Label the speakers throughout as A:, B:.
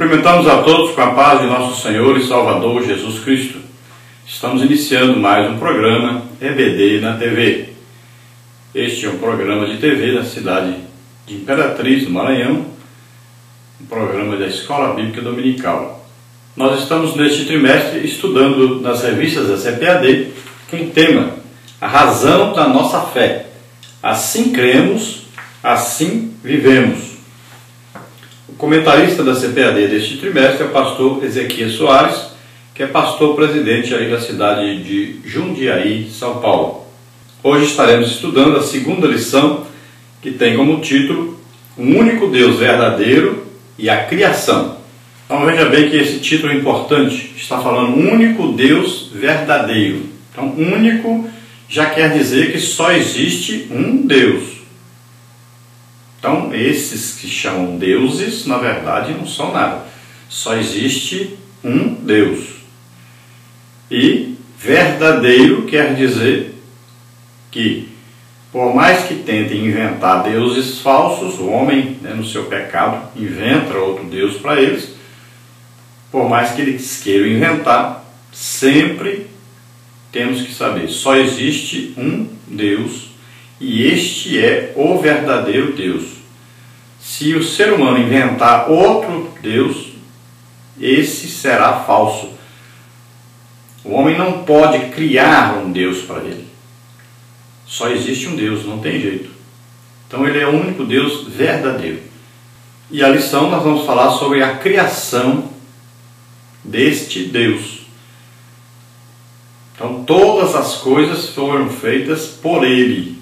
A: Cumprimentamos a todos com a paz de nosso Senhor e Salvador Jesus Cristo. Estamos iniciando mais um programa EBD na TV. Este é um programa de TV da cidade de Imperatriz, do Maranhão, um programa da Escola Bíblica Dominical. Nós estamos neste trimestre estudando nas revistas da CPAD com o tema A Razão da Nossa Fé. Assim cremos, assim vivemos. O comentarista da CPAD deste trimestre é o pastor Ezequias Soares, que é pastor presidente aí da cidade de Jundiaí, São Paulo. Hoje estaremos estudando a segunda lição, que tem como título O Único Deus Verdadeiro e a Criação. Então veja bem que esse título é importante, está falando único Deus verdadeiro. Então único já quer dizer que só existe um Deus. Então esses que chamam deuses, na verdade não são nada. Só existe um Deus. E verdadeiro quer dizer que, por mais que tentem inventar deuses falsos, o homem, no seu pecado, inventa outro Deus para eles, por mais que eles queiram inventar, sempre temos que saber, só existe um Deus e este é o verdadeiro Deus. Se o ser humano inventar outro Deus, esse será falso. O homem não pode criar um Deus para ele. Só existe um Deus, não tem jeito. Então ele é o único Deus verdadeiro. E a lição nós vamos falar sobre a criação deste Deus. Então todas as coisas foram feitas por ele.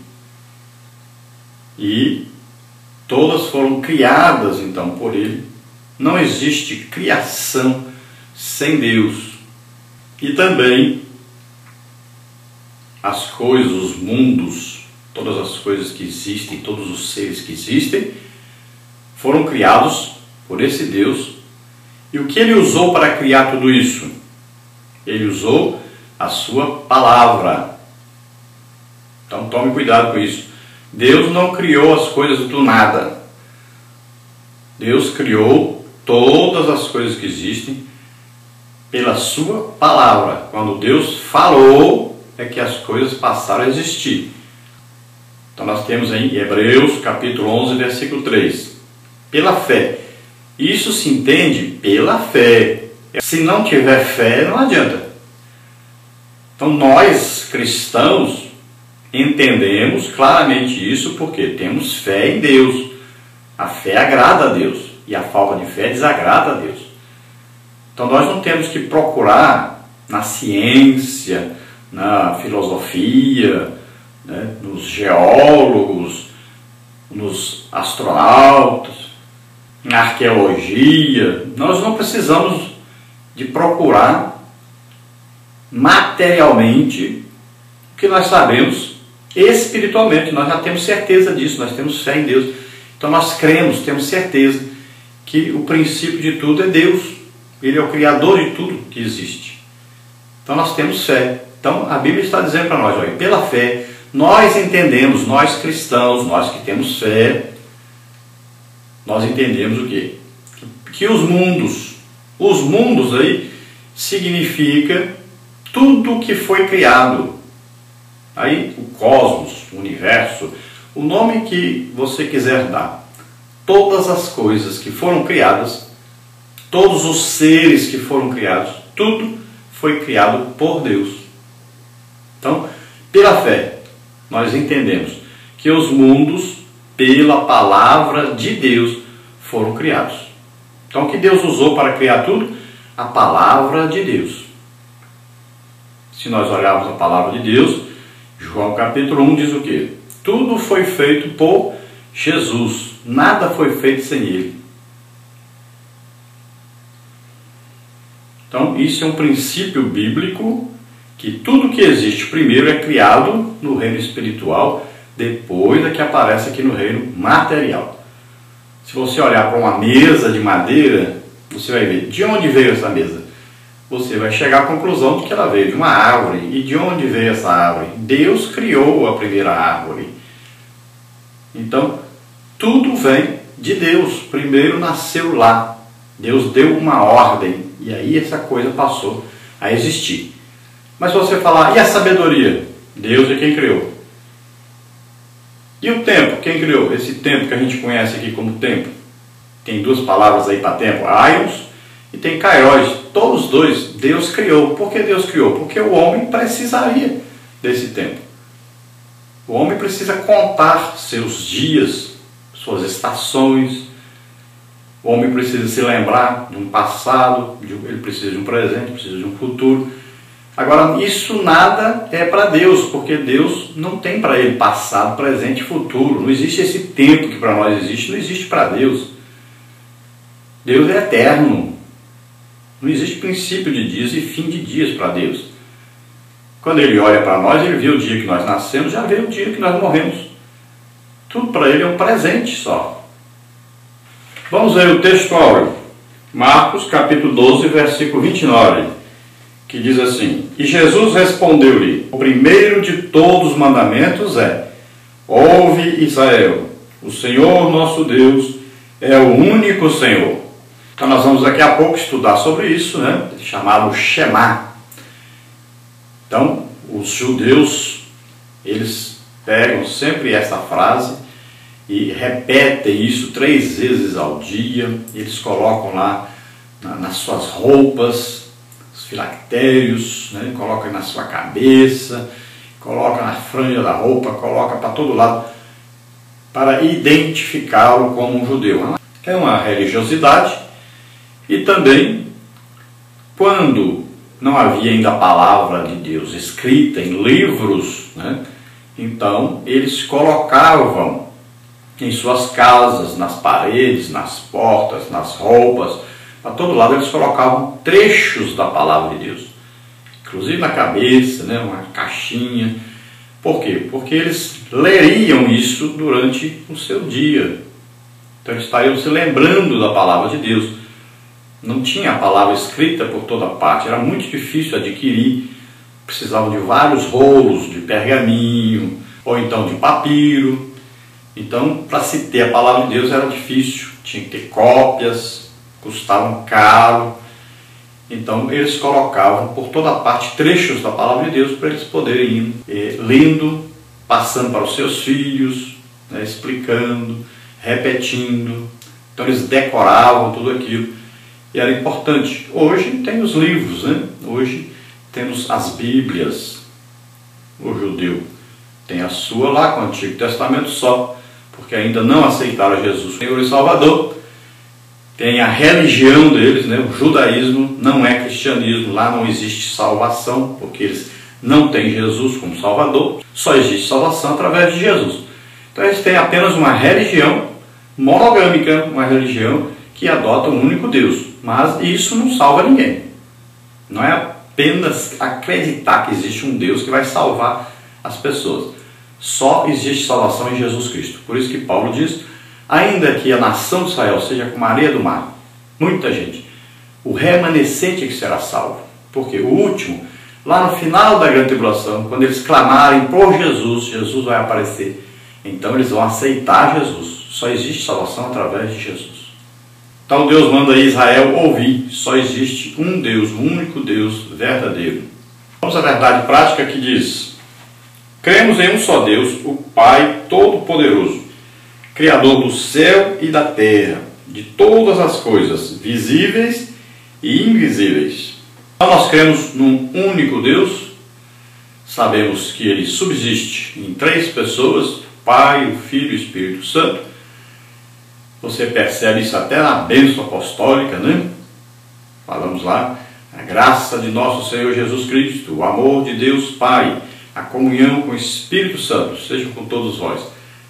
A: E todas foram criadas então por ele. Não existe criação sem Deus. E também as coisas, os mundos, todas as coisas que existem, todos os seres que existem, foram criados por esse Deus. E o que ele usou para criar tudo isso? Ele usou a sua palavra. Então tome cuidado com isso. Deus não criou as coisas do nada. Deus criou todas as coisas que existem pela sua palavra. Quando Deus falou, é que as coisas passaram a existir. Então nós temos aí em Hebreus capítulo 11, versículo 3. Pela fé. Isso se entende pela fé. Se não tiver fé, não adianta. Então nós, cristãos, entendemos claramente isso porque temos fé em Deus. A fé agrada a Deus e a falta de fé desagrada a Deus. Então nós não temos que procurar na ciência, na filosofia, nos geólogos, nos astronautas, na arqueologia. Nós não precisamos de procurar materialmente o que nós sabemos espiritualmente. Nós já temos certeza disso, nós temos fé em Deus. Então nós cremos, temos certeza que o princípio de tudo é Deus. Ele é o Criador de tudo que existe. Então nós temos fé. Então a Bíblia está dizendo para nós, olha, pela fé, nós entendemos, nós cristãos, nós que temos fé, nós entendemos o quê? Que os mundos aí significa tudo que foi criado. Aí o cosmos, o universo, o nome que você quiser dar. Todas as coisas que foram criadas, todos os seres que foram criados, tudo foi criado por Deus. Então, pela fé, nós entendemos que os mundos, pela palavra de Deus, foram criados. Então, o que Deus usou para criar tudo? A palavra de Deus. Se nós olharmos a palavra de Deus, João capítulo 1 diz o quê? Tudo foi feito por Jesus, nada foi feito sem Ele. Então, isso é um princípio bíblico, que tudo que existe primeiro é criado no reino espiritual, depois é que aparece aqui no reino material. Se você olhar para uma mesa de madeira, você vai ver de onde veio essa mesa. Você vai chegar à conclusão de que ela veio de uma árvore. E de onde veio essa árvore? Deus criou a primeira árvore. Então, tudo vem de Deus. Primeiro nasceu lá. Deus deu uma ordem e aí essa coisa passou a existir. Mas se você falar, e a sabedoria? Deus é quem criou. E o tempo? Quem criou? Esse tempo que a gente conhece aqui como tempo. Tem duas palavras aí para tempo, aios e tem kairos. Todos dois Deus criou. Por que Deus criou? Porque o homem precisaria desse tempo. O homem precisa contar seus dias, suas estações. O homem precisa se lembrar de um passado, ele precisa de um presente, precisa de um futuro. Agora, isso nada é para Deus, porque Deus não tem para ele passado, presente e futuro. Não existe esse tempo que para nós existe, não existe para Deus. Deus é eterno. Não existe princípio de dias e fim de dias para Deus. Quando ele olha para nós, ele vê o dia que nós nascemos, já vê o dia que nós morremos. Tudo para ele é um presente só. Vamos ver o texto áureo. Marcos capítulo 12, versículo 29, que diz assim: E Jesus respondeu-lhe: O primeiro de todos os mandamentos é: Ouve, Israel, o Senhor nosso Deus é o único Senhor. Então nós vamos daqui a pouco estudar sobre isso, né? Chamado Shema. Então, os judeus, eles pegam sempre essa frase e repetem isso 3 vezes ao dia. Eles colocam lá nas suas roupas, os filactérios, né? Colocam na sua cabeça, colocam na franja da roupa, colocam para todo lado, para identificá-lo como um judeu. É uma religiosidade. E também, quando não havia ainda a palavra de Deus escrita em livros, né? Então eles colocavam em suas casas, nas paredes, nas portas, nas roupas, para todo lado eles colocavam trechos da palavra de Deus, inclusive na cabeça, né? Uma caixinha. Por quê? Porque eles leriam isso durante o seu dia. Então eles estariam se lembrando da palavra de Deus. Não tinha a palavra escrita por toda parte, era muito difícil adquirir, precisavam de vários rolos de pergaminho, ou então de papiro. Então, para se ter a palavra de Deus era difícil, tinha que ter cópias, custavam caro. Então, eles colocavam por toda parte trechos da palavra de Deus para eles poderem ir lendo, passando para os seus filhos, né, explicando, repetindo. Então, eles decoravam tudo aquilo. E era importante. Hoje tem os livros, né? Hoje temos as Bíblias. O judeu tem a sua lá com o Antigo Testamento só, porque ainda não aceitaram Jesus, Senhor e Salvador. Tem a religião deles, né? O judaísmo não é cristianismo. Lá não existe salvação, porque eles não têm Jesus como Salvador. Só existe salvação através de Jesus. Então eles têm apenas uma religião monogâmica, uma religião que adota um único Deus. Mas isso não salva ninguém. Não é apenas acreditar que existe um Deus que vai salvar as pessoas. Só existe salvação em Jesus Cristo. Por isso que Paulo diz: ainda que a nação de Israel seja como a areia do mar, muita gente, o remanescente é que será salvo. Porque o último, lá no final da grande tribulação, quando eles clamarem por Jesus, Jesus vai aparecer. Então eles vão aceitar Jesus. Só existe salvação através de Jesus. Então Deus manda Israel ouvir: só existe um Deus, um único Deus verdadeiro. Vamos à verdade prática que diz: cremos em um só Deus, o Pai Todo-Poderoso, Criador do céu e da terra, de todas as coisas, visíveis e invisíveis. Então nós cremos num único Deus, sabemos que Ele subsiste em 3 pessoas, o Pai, o Filho e o Espírito Santo. Você percebe isso até na bênção apostólica, né? Falamos lá: a graça de nosso Senhor Jesus Cristo, o amor de Deus Pai, a comunhão com o Espírito Santo, seja com todos vós.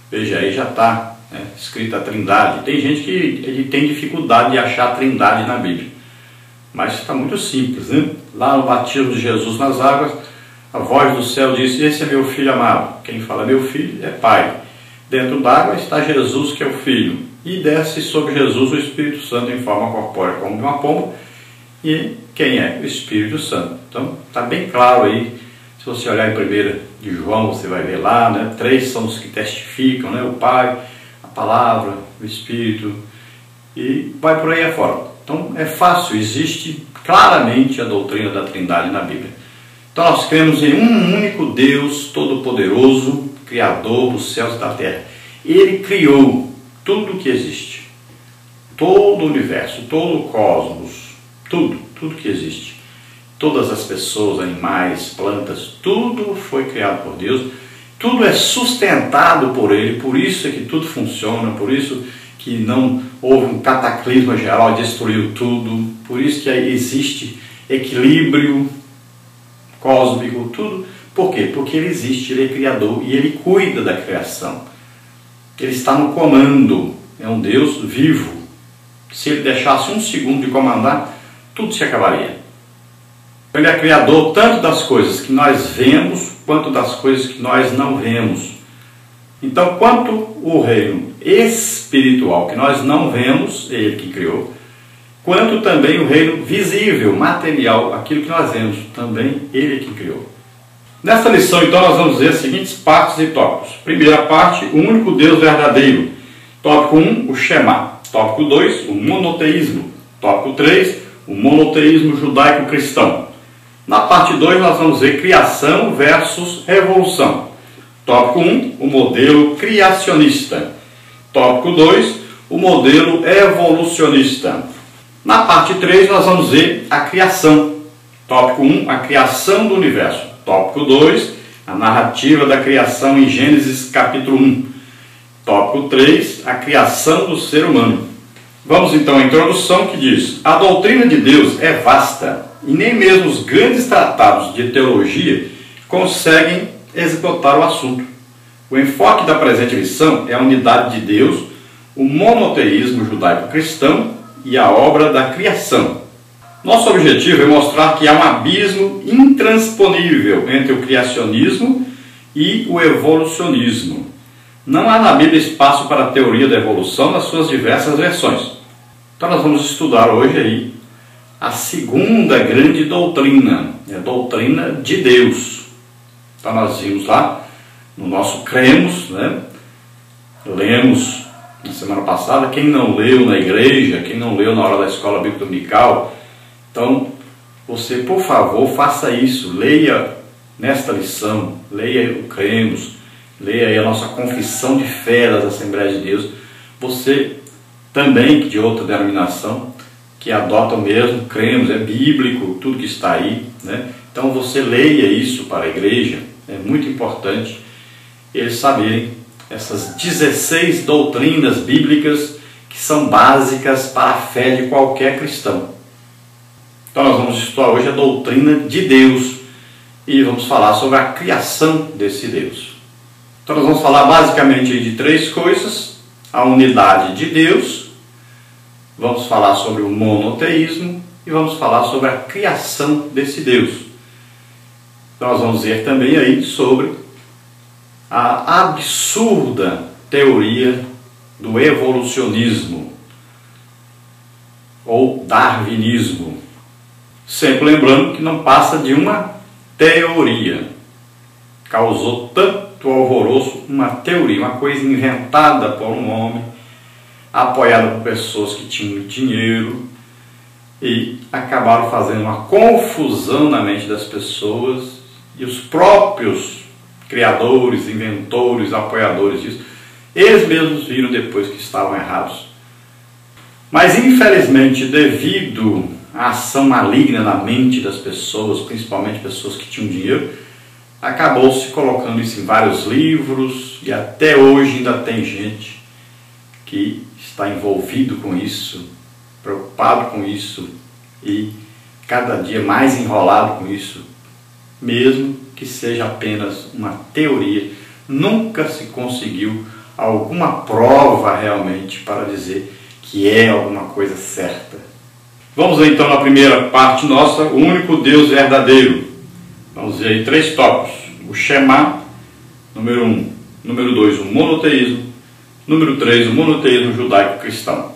A: Veja, aí já está, né, escrita a Trindade. Tem gente que tem dificuldade de achar a Trindade na Bíblia, mas está muito simples, né? Lá no batismo de Jesus nas águas, a voz do céu disse: esse é meu filho amado. Quem fala meu filho é Pai. Dentro d'água está Jesus, que é o Filho. E desce sobre Jesus o Espírito Santo em forma corpórea, como de uma pomba. E quem é? O Espírito Santo. Então, está bem claro aí. Se você olhar em 1 de João, você vai ver lá, né? 3 são os que testificam, né? O Pai, a Palavra, o Espírito. E vai por aí afora. Então é fácil, existe claramente a doutrina da Trindade na Bíblia. Então nós cremos em um único Deus Todo-Poderoso, Criador dos céus e da terra. Ele criou tudo o que existe, todo o universo, todo o cosmos, tudo que existe. Todas as pessoas, animais, plantas, tudo foi criado por Deus, tudo é sustentado por Ele, por isso é que tudo funciona, por isso que não houve um cataclisma geral, destruiu tudo, por isso que existe equilíbrio cósmico, tudo. Por quê? Porque Ele existe, Ele é Criador e Ele cuida da criação. Ele está no comando, é um Deus vivo. Se Ele deixasse um segundo de comandar, tudo se acabaria. Ele é Criador tanto das coisas que nós vemos, quanto das coisas que nós não vemos. Então, quanto o reino espiritual, que nós não vemos, é Ele que criou, quanto também o reino visível, material, aquilo que nós vemos, também Ele que criou. Nesta lição, então, nós vamos ver as seguintes partes e tópicos. Primeira parte, o único Deus verdadeiro. Tópico 1, o Shema. Tópico 2, o monoteísmo. Tópico 3, o monoteísmo judaico-cristão. Na parte 2, nós vamos ver criação versus revolução. Tópico 1, o modelo criacionista. Tópico 2, o modelo evolucionista. Na parte 3, nós vamos ver a criação. Tópico 1, a criação do universo. Tópico 2, a narrativa da criação em Gênesis capítulo 1. Tópico 3, a criação do ser humano. Vamos então à introdução que diz: a doutrina de Deus é vasta e nem mesmo os grandes tratados de teologia conseguem esgotar o assunto. O enfoque da presente lição é a unidade de Deus, o monoteísmo judaico-cristão e a obra da criação. Nosso objetivo é mostrar que há um abismo intransponível entre o criacionismo e o evolucionismo. Não há na Bíblia espaço para a teoria da evolução nas suas diversas versões. Então nós vamos estudar hoje aí a segunda grande doutrina, a doutrina de Deus. Então nós vimos lá no nosso Cremos, né? Lemos na semana passada. Quem não leu na igreja, quem não leu na hora da escola bíblica dominical, então você, por favor, faça isso. Leia nesta lição, leia o Cremos, leia aí a nossa confissão de fé das Assembleias de Deus. Você também, de outra denominação, que adota o mesmo, Cremos, é bíblico, tudo que está aí, né? Então você leia isso para a igreja, é muito importante eles saberem essas 16 doutrinas bíblicas que são básicas para a fé de qualquer cristão. Então nós vamos estudar hoje a doutrina de Deus e vamos falar sobre a criação desse Deus. Então nós vamos falar basicamente de três coisas: a unidade de Deus, vamos falar sobre o monoteísmo e vamos falar sobre a criação desse Deus. Então nós vamos ver também aí sobre a absurda teoria do evolucionismo ou darwinismo. Sempre lembrando que não passa de uma teoria. Causou tanto alvoroço uma teoria, uma coisa inventada por um homem, apoiada por pessoas que tinham dinheiro, e acabaram fazendo uma confusão na mente das pessoas, e os próprios criadores, inventores, apoiadores disso, eles mesmos viram depois que estavam errados. Mas infelizmente, devido à ação maligna na mente das pessoas, principalmente pessoas que tinham dinheiro, acabou se colocando isso em vários livros, e até hoje ainda tem gente que está envolvido com isso, preocupado com isso e cada dia mais enrolado com isso, mesmo que seja apenas uma teoria. Nunca se conseguiu alguma prova realmente para dizer que é alguma coisa certa. Vamos ver então na primeira parte nossa, o único Deus verdadeiro. Vamos ver aí três tópicos: o Shema, número 1, número 2, o monoteísmo, número 3, o monoteísmo judaico-cristão.